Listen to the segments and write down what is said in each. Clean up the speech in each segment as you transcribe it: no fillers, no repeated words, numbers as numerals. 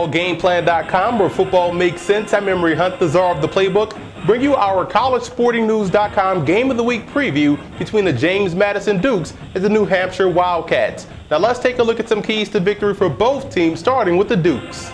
Gameplan.com, where football makes sense. I'm Emery Hunt, the czar of the playbook. Bring you our collegesportingnews.com Game of the Week preview between the James Madison Dukes and the New Hampshire Wildcats. Now let's take a look at some keys to victory for both teams, starting with the Dukes.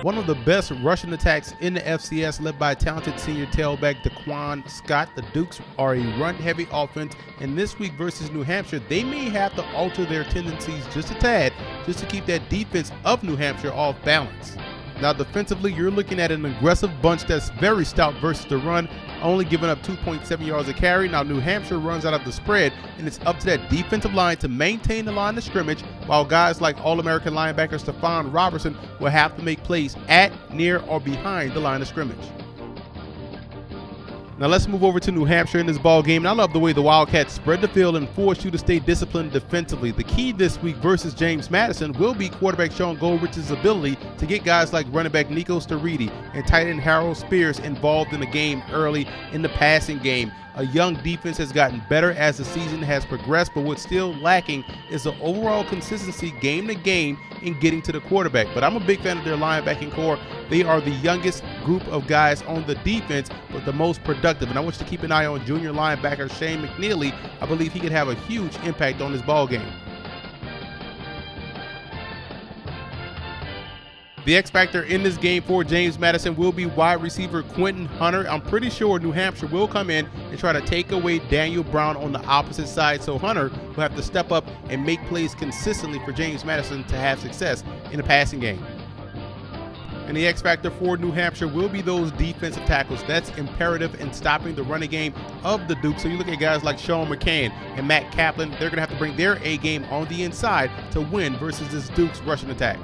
One of the best rushing attacks in the FCS, led by talented senior tailback Daquan Scott. The Dukes are a run-heavy offense, and this week versus New Hampshire, they may have to alter their tendencies just a tad just to keep that defense of New Hampshire off balance. Now defensively, you're looking at an aggressive bunch that's very stout versus the run, only giving up 2.7 yards a carry. Now New Hampshire runs out of the spread, and it's up to that defensive line to maintain the line of scrimmage, while guys like All-American linebacker Stephon Robertson will have to make plays at, near, or behind the line of scrimmage. Now let's move over to New Hampshire in this ball game. And I love the way the Wildcats spread the field and force you to stay disciplined defensively. The key this week versus James Madison will be quarterback Sean Goldrich's ability to get guys like running back Nico Sturridge and tight end Harold Spears involved in the game early in the passing game. A young defense has gotten better as the season has progressed, but what's still lacking is the overall consistency game to game in getting to the quarterback. But I'm a big fan of their linebacking core. They are the youngest group of guys on the defense, but the most productive. And I want you to keep an eye on junior linebacker Shane McNeely. I believe he could have a huge impact on this ball game. The X factor in this game for James Madison will be wide receiver Quentin Hunter. I'm pretty sure New Hampshire will come in and try to take away Daniel Brown on the opposite side, so Hunter will have to step up and make plays consistently for James Madison to have success in the passing game. And the X factor for New Hampshire will be those defensive tackles. That's imperative in stopping the running game of the Dukes. So you look at guys like Sean McCann and Matt Kaplan, they're going to have to bring their A game on the inside to win versus this Dukes rushing attack.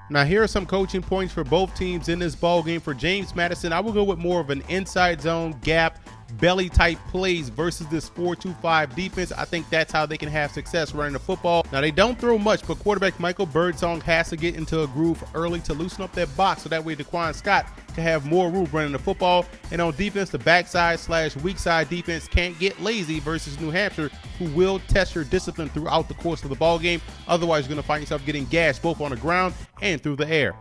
Now here are some coaching points for both teams in this ball game. For James Madison, I will go with more of an inside zone gap belly type plays versus this 4-2-5 defense. I think that's how they can have success running the football. Now they don't throw much, but quarterback Michael Birdsong has to get into a groove early to loosen up that box, so that way Daquan Scott can have more room running the football. And on defense, the backside / weak side defense can't get lazy versus New Hampshire, who will test your discipline throughout the course of the ball game. Otherwise, you're going to find yourself getting gashed both on the ground and through the air.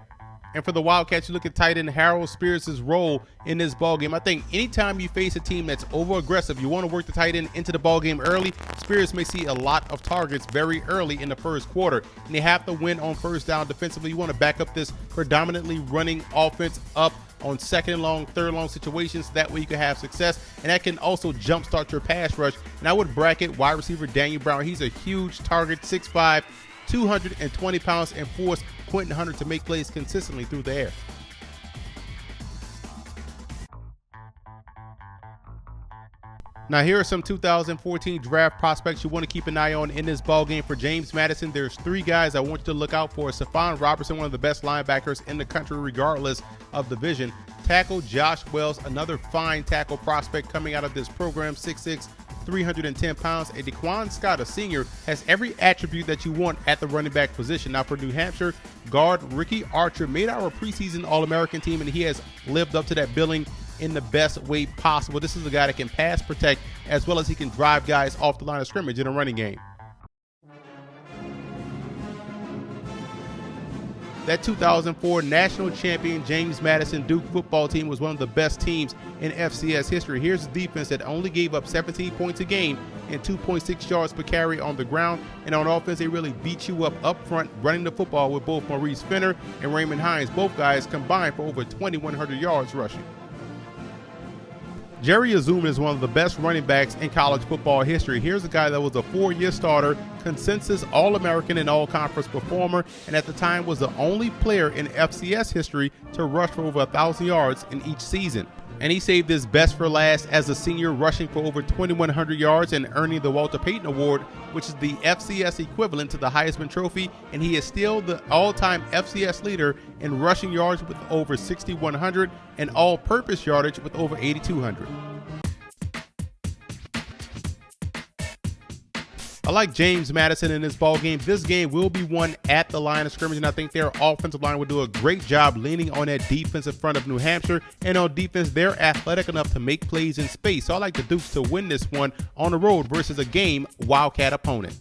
And for the Wildcats, you look at tight end Harold Spears' role in this ballgame. I think anytime you face a team that's over-aggressive, you want to work the tight end into the ballgame early. Spears may see a lot of targets very early in the first quarter, and they have to win on first down defensively. You want to back up this predominantly running offense up on second and long, third long situations. That way you can have success, and that can also jumpstart your pass rush. And I would bracket wide receiver Daniel Brown. He's a huge target, 6'5", 220 pounds, and force Quentin Hunter to make plays consistently through the air. Now here are some 2014 draft prospects you want to keep an eye on in this ball game. For James Madison, there's 3 guys I want you to look out for. Stephon Robertson, one of the best linebackers in the country regardless of division. Tackle Josh Wells, another fine tackle prospect coming out of this program, 6'6", 310 pounds. And Daquan Scott, a senior, has every attribute that you want at the running back position. Now for New Hampshire, guard Ricky Archer made our preseason All-American team, and he has lived up to that billing in the best way possible. This is a guy that can pass protect as well as he can drive guys off the line of scrimmage in a running game. That 2004 national champion James Madison Duke football team was one of the best teams in FCS history. Here's a defense that only gave up 17 points a game and 2.6 yards per carry on the ground. And on offense, they really beat you up front, running the football with both Maurice Fenner and Raymond Hines. Both guys combined for over 2,100 yards rushing. Jerry Azuma is one of the best running backs in college football history. Here's a guy that was a 4-year starter, consensus All-American and All-Conference performer, and at the time was the only player in FCS history to rush for over 1,000 yards in each season. And he saved his best for last as a senior, rushing for over 2,100 yards and earning the Walter Payton Award, which is the FCS equivalent to the Heisman Trophy. And he is still the all-time FCS leader in rushing yards with over 6,100 and all-purpose yardage with over 8,200. I like James Madison in this ball game. This game will be won at the line of scrimmage, and I think their offensive line will do a great job leaning on that defensive front of New Hampshire. And on defense, they're athletic enough to make plays in space. So I like the Dukes to win this one on the road versus a game Wildcat opponent.